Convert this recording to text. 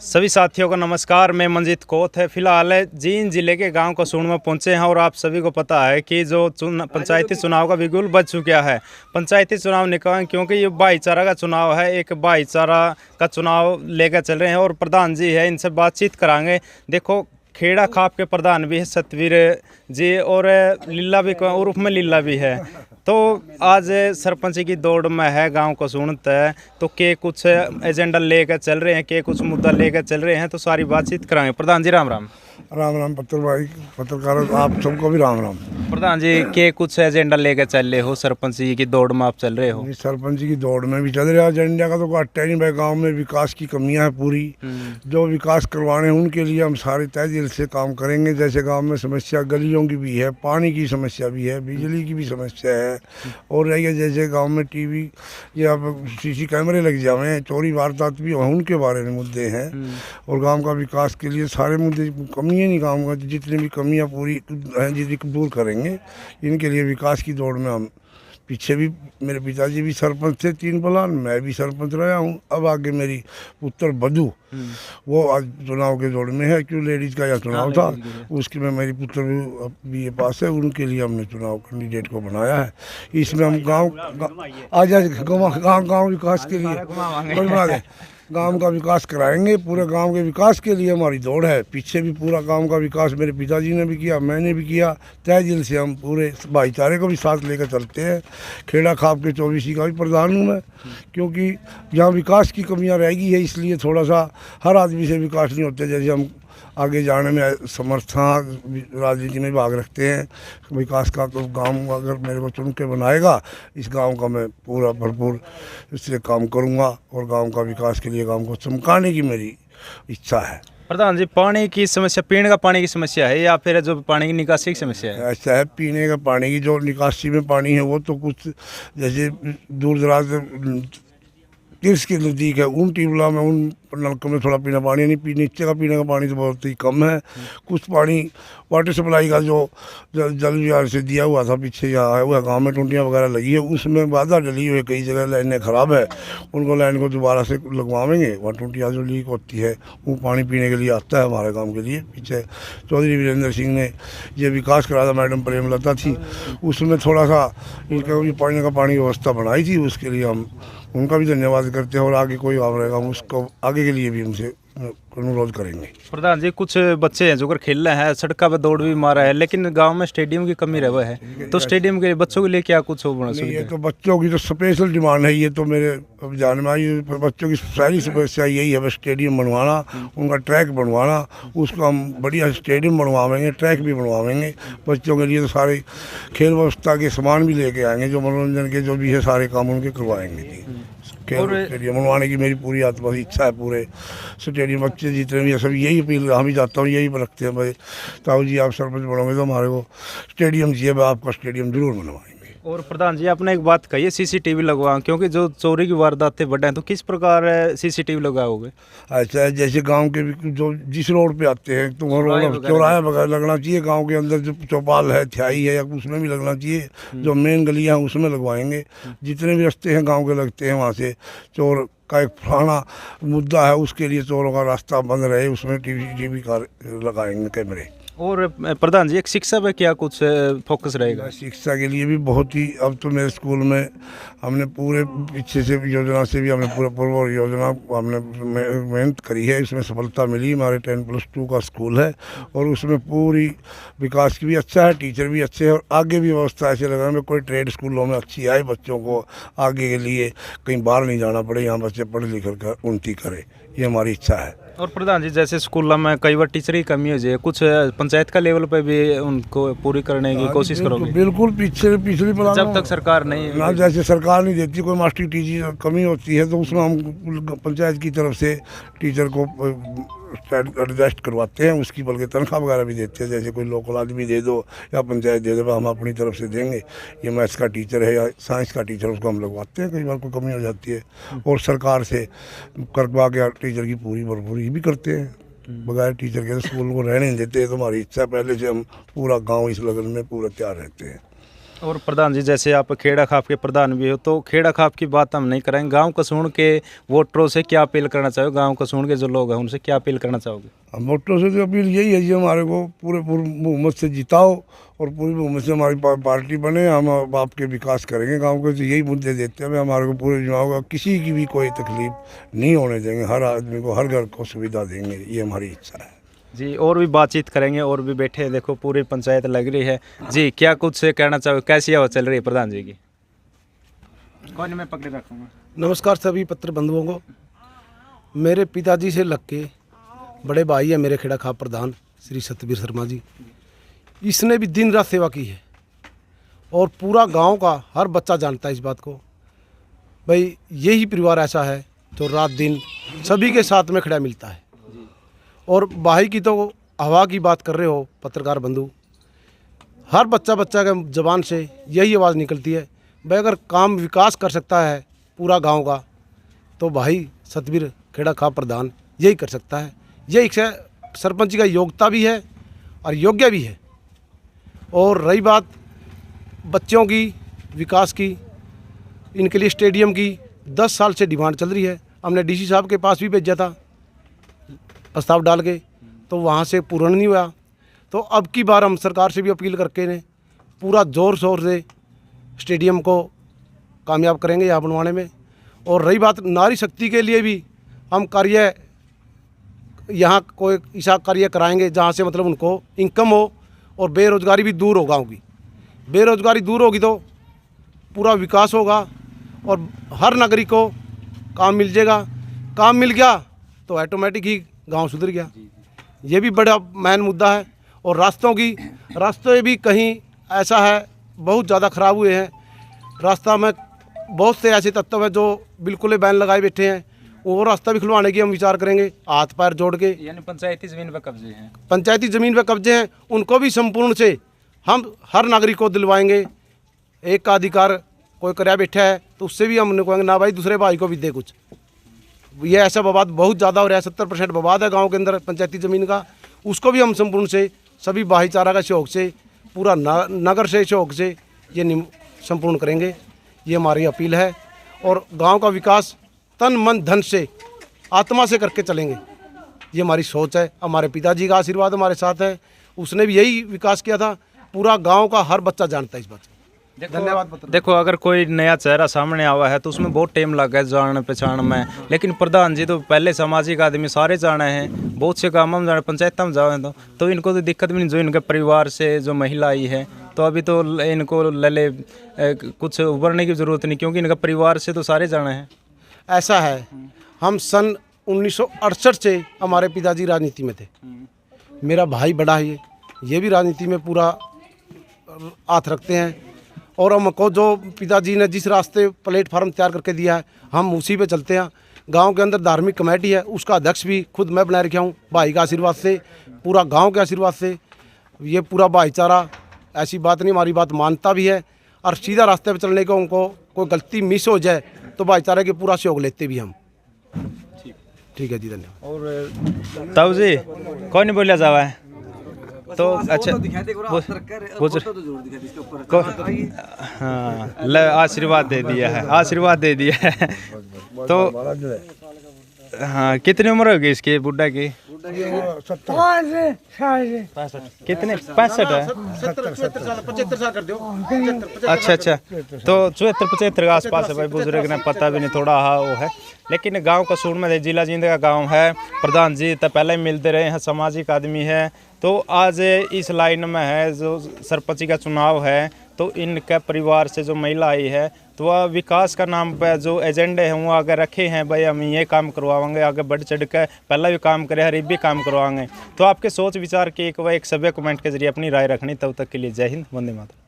सभी साथियों को नमस्कार। मैं मंजीत कोत है। फिलहाल जींद जिले के गांव कसुण में पहुंचे हैं और आप सभी को पता है कि जो पंचायती चुनाव का बिगुल बज चुका है। पंचायती चुनाव निकाय क्योंकि ये भाईचारा का चुनाव है, एक भाईचारा का चुनाव लेकर चल रहे हैं और प्रधान जी है, इनसे बातचीत कराएंगे। देखो, खेड़ा खाप के प्रधान भी है सतवीर जी और लीला भी उर्फ में लीला भी है। तो आज सरपंच की दौड़ में है गांव को सुनते हैं तो के कुछ एजेंडा लेकर चल रहे हैं, के कुछ मुद्दा लेकर चल रहे हैं, तो सारी बातचीत कराएंगे। प्रधान जी राम राम। राम राम पत्रकार आप सबको भी राम राम। प्रधान जी के कुछ एजेंडा लेकर चल रहे हो, सरपंच जी की दौड़ में आप चल रहे हो? सरपंच की दौड़ में भी चल रहा है एजेंडा का तो काटता नहीं भाई। गाँव में विकास की कमियां हैं पूरी, जो विकास करवाने हैं उनके लिए हम सारे तय दिल से काम करेंगे। जैसे गांव में समस्या गलियों की भी है, पानी की समस्या भी है, बिजली की भी समस्या है और रही है जैसे गाँव में टीवी या सीसी कैमरे लग जाए, चोरी वारदात भी हो, उनके बारे में मुद्दे हैं। और गाँव का विकास के लिए सारे मुद्दे कमियाँ नहीं, गाँव का जितनी भी कमियाँ पूरी हैं जितनी दूर करेंगे। इनके लिए विकास की दौड़ में हम पीछे भी मेरे पिताजी भी सरपंच थे 3 प्लान, मैं भी सरपंच रहा हूँ। अब आगे मेरी पुत्र बधू वो आज चुनाव के दौड़ में है, क्यों लेडीज का यह चुनाव था उसकी में मेरी पुत्र भी ये पास है, उनके लिए हमने चुनाव कैंडिडेट को बनाया है। इसमें हम गाँव विकास के लिए गांव का विकास कराएंगे। पूरे गांव के विकास के लिए हमारी दौड़ है। पीछे भी पूरा गांव का विकास मेरे पिताजी ने भी किया, मैंने भी किया। तय दिल से हम पूरे भाईचारे को भी साथ लेकर चलते हैं। खेड़ा खाप के 24 का भी प्रधान हूँ मैं, क्योंकि यहाँ विकास की कमियाँ रहेगी है, इसलिए थोड़ा सा हर आदमी से विकास नहीं होते। जैसे हम आगे जाने में समर्था राजनीति में भाग रखते हैं विकास का, तो गांव अगर मेरे को चुन के बनाएगा, इस गांव का मैं पूरा भरपूर इससे काम करूंगा और गांव का विकास के लिए गांव को चमकाने की मेरी इच्छा है। प्रधान जी, पानी की समस्या, पीने का पानी की समस्या है या फिर जो पानी की निकासी की समस्या है? ऐसा है, पीने का पानी की जो निकासी में पानी है वो तो कुछ जैसे दूर दराज तीर्थ के नज़दीक है, उन ट्यूबवेलों में उन नलकों में थोड़ा पीना पानी नहीं, नीचे का पीने का पानी तो बहुत ही कम है। कुछ पानी वाटर सप्लाई का जो जल विभाग से दिया हुआ था पीछे यहाँ आया हुआ गाँव में टूटियाँ वगैरह लगी है, उसमें बाधा डली हुई है, कई जगह लाइनें ख़राब है, उनको लाइन को दोबारा से लगवाएंगे। वहाँ टूटियाँ जो लीक होती है वो पानी पीने के लिए आता है हमारे गाँव के लिए। पीछे चौधरी वीरेंद्र सिंह ने ये विकास करा था, मैडम प्रेमलता थी, उसमें थोड़ा सा इनका भी पानी का पानी व्यवस्था बनाई थी, उसके लिए हम उनका भी धन्यवाद करते हैं। और आगे कोई काम रहेगा हम उसको आगे के लिए भी उनसे अनुरोध करेंगे। प्रधान जी, कुछ बच्चे हैं जो कर खेल रहे हैं, सड़क पे दौड़ भी मारा है, लेकिन गांव में स्टेडियम की कमी रहा है, तो स्टेडियम के बच्चों के लिए क्या कुछ हो? ये तो बच्चों की तो स्पेशल डिमांड है, ये तो मेरे अब जान में आई। बच्चों की सारी समस्या यही है, बस स्टेडियम बनवाना, उनका ट्रैक बनवाना, उसको हम बढ़िया स्टेडियम बनवाएंगे, ट्रैक भी बनवाएंगे। बच्चों के लिए तो सारे खेल व्यवस्था के सामान भी लेके आएंगे, जो मनोरंजन के जो भी है सारे काम उनके करवाएंगे। स्टेडियम बनवाने की मेरी पूरी आत्मा इच्छा है। पूरे स्टेडियम बच्चे जितने भी है सब यही अपील, हम ही जाता हूँ यही रखते हैं भाई, ताऊ जी आप सरपंच बनोगे तो हमारे को स्टेडियम चाहिए, आपका स्टेडियम जरूर बनवाएंगे। और प्रधान जी, आपने एक बात कही है सीसीटीवी लगवाएं, क्योंकि जो चोरी की वारदातें बढ़े हैं, तो किस प्रकार सीसीटीवी लगाओगे? ऐसा है जैसे गांव के जो जिस रोड पे आते हैं तो वहाँ रोड चौराहे वगैरह लगना चाहिए। गांव के अंदर जो चौपाल है, थ्याई है, या उसमें भी लगना चाहिए। जो मेन गलियां हैं उसमें लगवाएंगे। जितने भी रास्ते हैं गांव के लगते हैं, वहाँ से चोर का एक पुराना मुद्दा है, उसके लिए चोरों का रास्ता बंद रहे, उसमें टीवी का लगाएंगे कैमरे। और प्रधान जी, एक शिक्षा पे क्या कुछ फोकस रहेगा? शिक्षा के लिए भी बहुत ही, अब तो मेरे स्कूल में हमने पूरे पीछे से योजना से भी हमने पूरा पूर्व योजना हमने मेहनत करी है, इसमें सफलता मिली। हमारे 10+2 का स्कूल है और उसमें पूरी विकास की भी अच्छा है, टीचर भी अच्छे हैं और आगे भी व्यवस्था ऐसे लगाने में कोई ट्रेड स्कूलों में अच्छी आए, बच्चों को आगे के लिए कहीं बाहर नहीं जाना पड़े, यहाँ बच्चे पढ़ लिख कर उन्नति करें, ये हमारी इच्छा है। और प्रधान जी, जैसे स्कूल में कई बार टीचर की कमी हो जाए, कुछ पंचायत का लेवल पे भी उनको पूरी करने की कोशिश करोगे? बिल्कुल पिछली जब तक सरकार नहीं ना, जैसे सरकार नहीं देती, कोई मास्टर टीचर कमी होती है तो उसमें हम पंचायत की तरफ से टीचर को एडजस्ट करवाते हैं, उसकी बल्कि तनख्वाह वगैरह भी देते हैं। जैसे कोई लोकल आदमी दे दो या पंचायत दे दो, हम अपनी तरफ से देंगे। ये मैथ्स का टीचर है या साइंस का टीचर, उसको हम लगवाते हैं। कई बार कोई कमी हो जाती है और सरकार से करवा के टीचर की पूरी भरपूरी भी करते हैं। बगैर टीचर के स्कूल को रहने नहीं देते। तो हमारी इच्छा पहले से हम पूरा गाँव इस लगन में पूरा तैयार रहते हैं। और प्रधान जी, जैसे आप खेड़ा खाप के प्रधान भी हो, तो खेड़ा खाप की बात हम नहीं करेंगे, गांव कसून के वोटरों से क्या अपील करना चाहोगे? गांव कसून के जो लोग हैं उनसे क्या अपील करना चाहोगे? हम वोटरों से तो अपील यही है जी, हमारे को पूरे बहुमत से जिताओ और पूरी बहुमत से हमारी पार्टी बने, हम आपके विकास करेंगे गांव के। तो यही मुद्दे देते हैं, हमारे को पूरे चुनाव का किसी की भी कोई तकलीफ नहीं होने देंगे, हर आदमी को, हर घर को सुविधा देंगे, ये हमारी इच्छा है जी। और भी बातचीत करेंगे, और भी बैठे हैं, देखो पूरी पंचायत लग रही है जी। क्या कुछ से कहना चाहोगे, कैसी हवा चल रही है प्रधान जी की? कौन मैं पकड़े रखूँगा। नमस्कार सभी पत्र बंधुओं को। मेरे पिताजी से लग के बड़े भाई है मेरे खेड़ा खाप प्रधान श्री सतबीर शर्मा जी, इसने भी दिन रात सेवा की है और पूरा गांव का हर बच्चा जानता है इस बात को। भाई यही परिवार ऐसा है जो रात दिन सभी के साथ में खड़ा मिलता है। और भाई की तो हवा की बात कर रहे हो पत्रकार बंधु, हर बच्चा के ज़बान से यही आवाज़ निकलती है, भाई अगर काम विकास कर सकता है पूरा गांव का तो भाई सतबीर खेड़ा खाप प्रधान यही कर सकता है। ये एक सरपंच का योग्यता भी है और योग्य भी है। और रही बात बच्चों की विकास की, इनके लिए स्टेडियम की 10 साल से डिमांड चल रही है। हमने डीसी साहब के पास भी भेजा था प्रस्ताव डाल के, तो वहाँ से पूर्ण नहीं हुआ। तो अब की बार हम सरकार से भी अपील करके ने पूरा ज़ोर शोर से स्टेडियम को कामयाब करेंगे यहाँ बनवाने में। और रही बात नारी शक्ति के लिए भी हम कार्य यहाँ कोई ऐसा कार्य कराएंगे जहाँ से मतलब उनको इनकम हो और बेरोज़गारी भी दूर हो। गाँव की बेरोज़गारी दूर होगी तो पूरा विकास होगा और हर नागरिक को काम मिल जाएगा। काम मिल गया तो ऑटोमेटिक ही गांव सुधर गया। ये भी बड़ा मेन मुद्दा है। और रास्ते भी कहीं ऐसा है बहुत ज़्यादा ख़राब हुए हैं। रास्ता में बहुत से ऐसे तत्व हैं जो बिल्कुल ही बैन लगाए बैठे हैं, वो रास्ता भी खुलवाने की हम विचार करेंगे हाथ पैर जोड़ के। यानी पंचायती ज़मीन पर कब्जे हैं, पंचायती ज़मीन पर कब्जे हैं, उनको भी संपूर्ण से हम हर नागरिक को दिलवाएंगे। एक का अधिकार कोई कराया बैठा है तो उससे भी हम कहेंगे ना भाई दूसरे भाई को भी दे कुछ। ये ऐसा विवाद बहुत ज़्यादा हो रहा है, 70% विवाद है गांव के अंदर पंचायती ज़मीन का। उसको भी हम संपूर्ण से सभी भाईचारा का सहयोग से पूरा नगर से सहयोग से ये संपूर्ण करेंगे, ये हमारी अपील है। और गांव का विकास तन मन धन से आत्मा से करके चलेंगे, ये हमारी सोच है। हमारे पिताजी का आशीर्वाद हमारे साथ है, उसने भी यही विकास किया था। पूरा गांव का हर बच्चा जानता है इस बात को। धन्यवाद। देखो अगर कोई नया चेहरा सामने आवा है तो उसमें बहुत टाइम लगा है जान पहचान में, लेकिन प्रधान जी तो पहले सामाजिक आदमी सारे जाने हैं, बहुत से काम हम जाने, पंचायत में जाए तो इनको तो दिक्कत भी नहीं। जो इनके परिवार से जो महिला आई है तो अभी तो इनको लले कुछ उभरने की ज़रूरत नहीं, क्योंकि इनका परिवार से तो सारे जाने हैं। ऐसा है, हम सन 1968 से हमारे पिताजी राजनीति में थे। मेरा भाई बड़ा है, ये भी राजनीति में पूरा हाथ रखते हैं। और हमको जो पिताजी ने जिस रास्ते प्लेटफार्म तैयार करके दिया है हम उसी पे चलते हैं। गांव के अंदर धार्मिक कमेटी है, उसका अध्यक्ष भी खुद मैं बना रखा हूँ, भाई का आशीर्वाद से, पूरा गांव के आशीर्वाद से। ये पूरा भाईचारा, ऐसी बात नहीं, हमारी बात मानता भी है। और सीधा रास्ते पे चलने को उनको कोई गलती मिस हो जाए तो भाईचारे के पूरा सहयोग लेते भी हम। ठीक है जी, धन्यवाद। और ताऊ जी कौन नहीं बोलिया जावा है तो अच्छा हाँ, ले आशीर्वाद दे दिया है, आशीर्वाद दे दिया है। तो हाँ, कितनी उम्र होगी इसकी बुड्ढा की? कितने? 65 है। 75 साल कर दो। अच्छा, तो 74-75 के आसपास है भाई, बुजुर्ग ने पता भी नहीं, थोड़ा हाँ वो है। लेकिन गांव कसून में जिला जींद का गांव है, प्रधान जी तो पहले ही मिलते रहे हैं, सामाजिक आदमी है। तो आज इस लाइन में है जो सरपंच का चुनाव है, तो इनके परिवार से जो महिला आई है तो वह विकास का नाम पे जो एजेंडे हैं वो आगे रखे हैं, भाई हम ये काम करवाएंगे, आगे बढ़ चढ़ कर पहला भी काम करे, हरीब भी काम करवाएंगे। तो आपके सोच विचार की एक सभ्य कमेंट के जरिए अपनी राय रखनी। तब तक के लिए जय हिंद, वंदे मातरम।